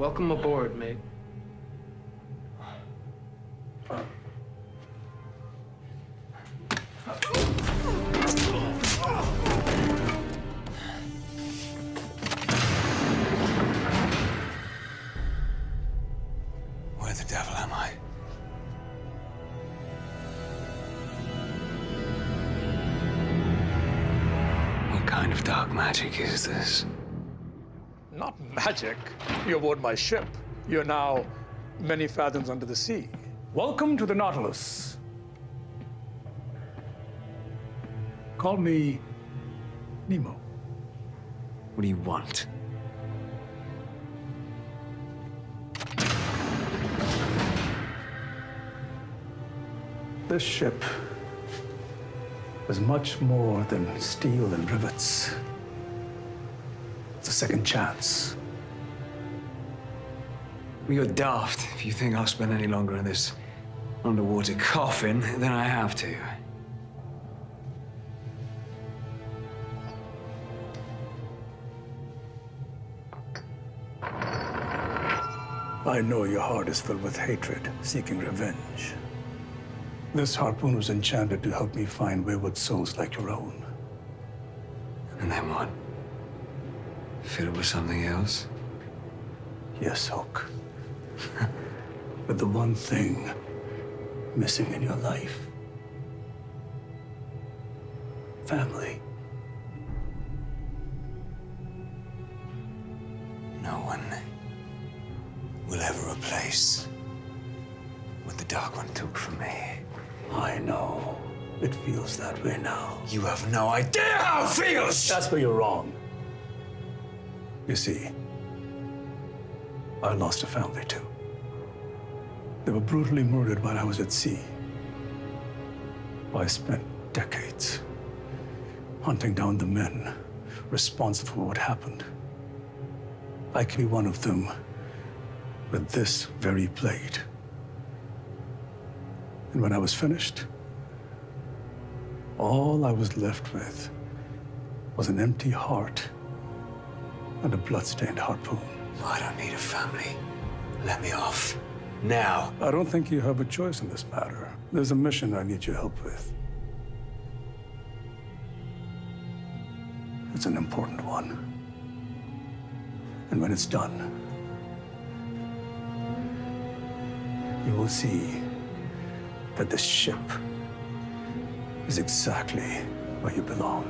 Welcome aboard, mate. Where the devil am I? What kind of dark magic is this? Not magic. You're aboard my ship. You're now many fathoms under the sea. Welcome to the Nautilus. Call me Nemo. What do you want? This ship is much more than steel and rivets. It's a second chance. Well, you're daft if you think I'll spend any longer in this underwater coffin than I have to. I know your heart is filled with hatred, seeking revenge. This harpoon was enchanted to help me find wayward souls like your own. And then what? Fill it with something else? Yes, Hook. But the one thing missing in your life: family. No one will ever replace what the Dark One took from me. I know. It feels that way now. You have no idea how it feels! That's where you're wrong. You see, I lost a family too. They were brutally murdered while I was at sea. I spent decades hunting down the men responsible for what happened. I could be one of them with this very blade. And when I was finished, all I was left with was an empty heart and a bloodstained harpoon. I don't need a family. Let me off. Now. I don't think you have a choice in this matter. There's a mission I need your help with. It's an important one. And when it's done, you will see that this ship is exactly where you belong.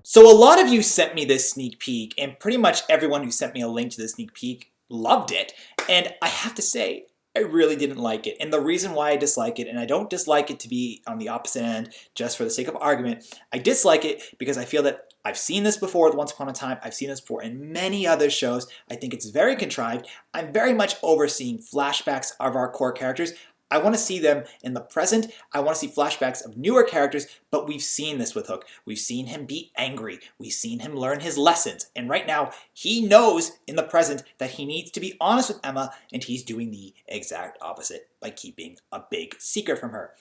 So a lot of you sent me this sneak peek, and pretty much everyone who sent me a link to this sneak peek loved it. And I have to say, I really didn't like it. And the reason why I dislike it, and I don't dislike it to be on the opposite end just for the sake of argument, I dislike it because I feel that I've seen this before with Once Upon a Time. I've seen this before in many other shows. I think it's very contrived. I'm very much overseeing flashbacks of our core characters. I want to see them in the present. I want to see flashbacks of newer characters, but we've seen this with Hook. We've seen him be angry. We've seen him learn his lessons. And right now, he knows in the present that he needs to be honest with Emma, and he's doing the exact opposite by keeping a big secret from her.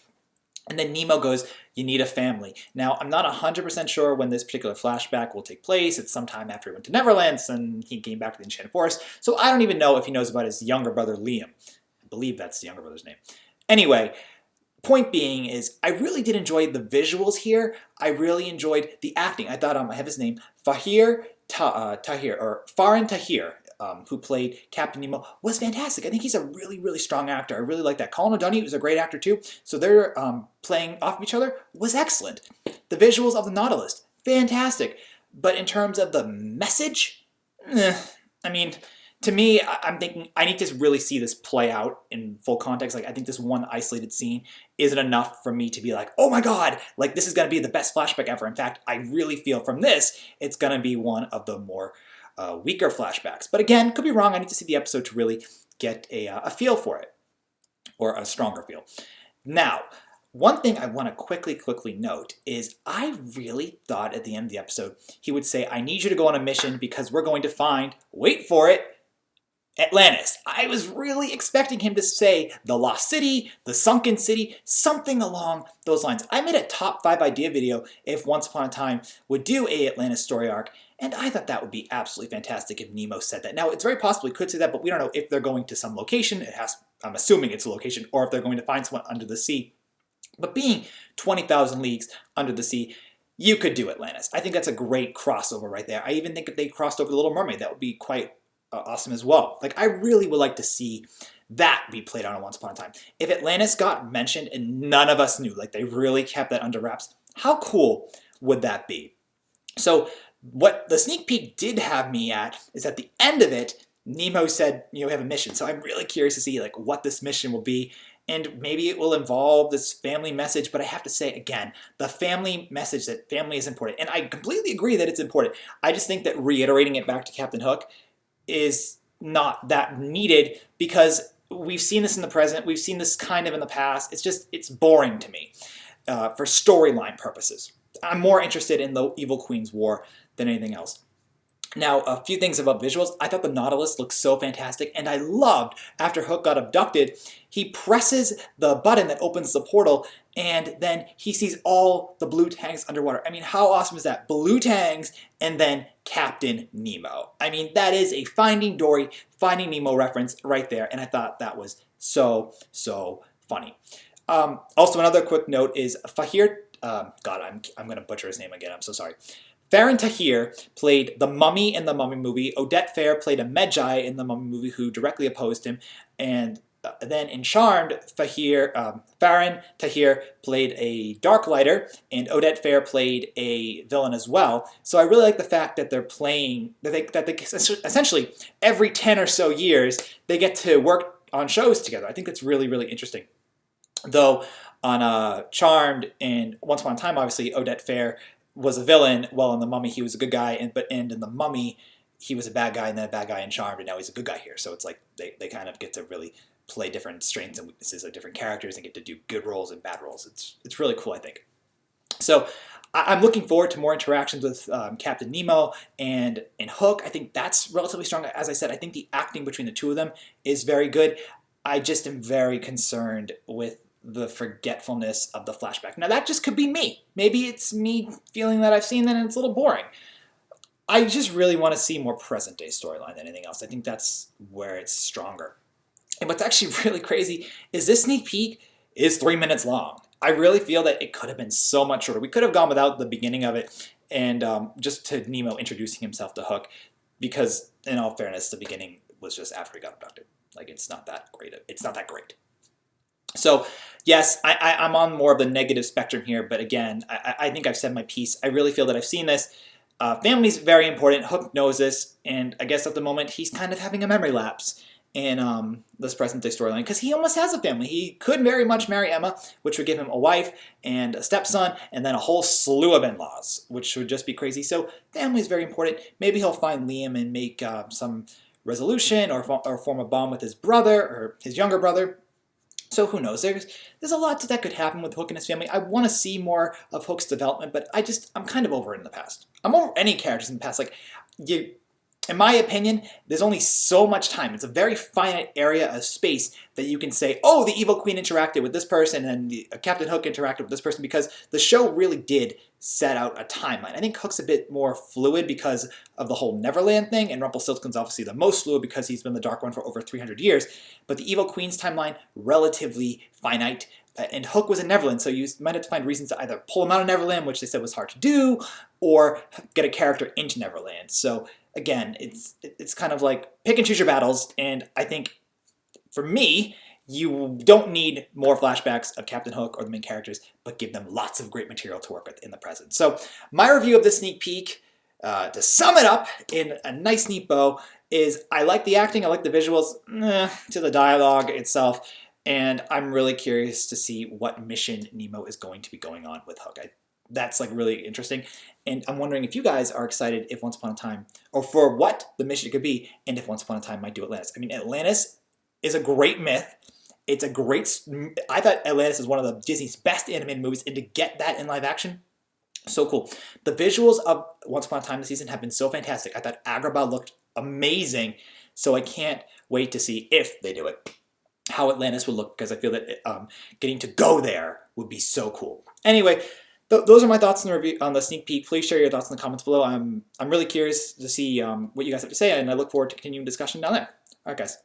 And then Nemo goes, you need a family. Now, I'm not 100% sure when this particular flashback will take place. It's sometime after he went to Neverland, and he came back to the Enchanted Forest. So I don't even know if he knows about his younger brother, Liam. I believe that's the younger brother's name. Anyway, point being is I really did enjoy the visuals here. I really enjoyed the acting. I thought I have his name, Farin Tahir, who played Captain Nemo, was fantastic. I think he's a really, really strong actor. I really like that. Colin O'Donoghue was a great actor too. So they're playing off of each other was excellent. The visuals of the Nautilus, fantastic. But in terms of the message, I mean, to me, I'm thinking I need to really see this play out in full context. Like, I think this one isolated scene isn't enough for me to be like, oh my god, like this is going to be the best flashback ever. In fact, I really feel from this, it's going to be one of the more weaker flashbacks. But again, could be wrong. I need to see the episode to really get a feel for it, or a stronger feel. Now, one thing I want to quickly note is I really thought at the end of the episode, he would say, I need you to go on a mission because we're going to find, wait for it, Atlantis. I was really expecting him to say the Lost City, the Sunken City, something along those lines. I made a top 5 idea video if Once Upon a Time would do a Atlantis story arc, and I thought that would be absolutely fantastic if Nemo said that. Now, it's very possible he could say that, but we don't know if they're going to some location. I'm assuming it's a location, or if they're going to find someone under the sea. But being 20,000 leagues under the sea, you could do Atlantis. I think that's a great crossover right there. I even think if they crossed over The Little Mermaid, that would be quite awesome as well. Like, I really would like to see that be played out on Once Upon a Time. If Atlantis got mentioned and none of us knew, like they really kept that under wraps, how cool would that be? So what the sneak peek did have me at is at the end of it, Nemo said, we have a mission. So I'm really curious to see like what this mission will be. And maybe it will involve this family message, but I have to say, again, the family message, that family is important. And I completely agree that it's important. I just think that reiterating it back to Captain Hook is not that needed, because we've seen this in the present, we've seen this kind of in the past. It's boring to me for storyline purposes. I'm more interested in the Evil Queen's War than anything else. Now, a few things about visuals. I thought the Nautilus looked so fantastic, and I loved, after Hook got abducted, he presses the button that opens the portal, and then he sees all the blue tangs underwater. I mean, how awesome is that? Blue tangs, and then Captain Nemo. I mean, that is a Finding Dory, Finding Nemo reference right there, and I thought that was so, so funny. Also, another quick note is Fahir, God, I'm going to butcher his name again, I'm so sorry. Farin Tahir played the Mummy in the Mummy movie. Odette Fair played a Medjai in the Mummy movie who directly opposed him. And then in Charmed, Farin Tahir played a Darklighter, and Odette Fair played a villain as well. So I really like the fact that they're playing, that they essentially every 10 or so years, they get to work on shows together. I think that's really, really interesting. Though on Charmed and Once Upon a Time, obviously, Odette Fair was a villain, while in The Mummy he was a good guy, and in The Mummy he was a bad guy, and then a bad guy in Charmed, and now he's a good guy here. So it's like they kind of get to really play different strengths and weaknesses of different characters and get to do good roles and bad roles. It's really cool, I think. So I'm looking forward to more interactions with Captain Nemo and Hook. I think that's relatively strong. As I said, I think the acting between the two of them is very good. I just am very concerned with the forgetfulness of the flashback. Now, that just could be me. Maybe it's me feeling that I've seen that and it's a little boring. I just really want to see more present-day storyline than anything else. I think that's where it's stronger. And what's actually really crazy is this sneak peek is 3 minutes long. I really feel that it could have been so much shorter. We could have gone without the beginning of it and just to Nemo introducing himself to Hook, because in all fairness, the beginning was just after he got abducted. Like, it's not that great. It's not that great. So, yes, I'm on more of the negative spectrum here, but again, I think I've said my piece. I really feel that I've seen this. Family's very important. Hook knows this, and I guess at the moment he's kind of having a memory lapse in this present-day storyline, because he almost has a family. He could very much marry Emma, which would give him a wife and a stepson, and then a whole slew of in-laws, which would just be crazy. So family's very important. Maybe he'll find Liam and make some resolution or form a bond with his brother, or his younger brother. So who knows? There's a lot that could happen with Hook and his family. I want to see more of Hook's development, but I'm kind of over it in the past. I'm over any characters in the past. Like, in my opinion, there's only so much time. It's a very finite area of space that you can say, oh, the Evil Queen interacted with this person and Captain Hook interacted with this person, because the show really did set out a timeline. I think Hook's a bit more fluid because of the whole Neverland thing, and Rumpelstiltskin's obviously the most fluid because he's been the Dark One for over 300 years. But the Evil Queen's timeline, relatively finite. And Hook was in Neverland, so you might have to find reasons to either pull him out of Neverland, which they said was hard to do, or get a character into Neverland. So again, it's kind of like pick and choose your battles, and I think for me, you don't need more flashbacks of Captain Hook or the main characters, but give them lots of great material to work with in the present. So my review of this sneak peek, to sum it up in a nice neat bow, is I like the acting, I like the visuals, to the dialogue itself, and I'm really curious to see what mission Nemo is going to be going on with Hook. That's like really interesting, and I'm wondering if you guys are excited if Once Upon a Time, or for what the mission could be, and if Once Upon a Time might do Atlantis. I mean, Atlantis is a great myth. It's a great, I thought Atlantis is one of the Disney's best animated movies, and to get that in live action, so cool. The visuals of Once Upon a Time this season have been so fantastic. I thought Agrabah looked amazing, so I can't wait to see if they do it, how Atlantis would look, because I feel that getting to go there would be so cool. Anyway, those are my thoughts on the review, on the sneak peek. Please share your thoughts in the comments below. I'm really curious to see what you guys have to say, and I look forward to continuing discussion down there. All right, guys.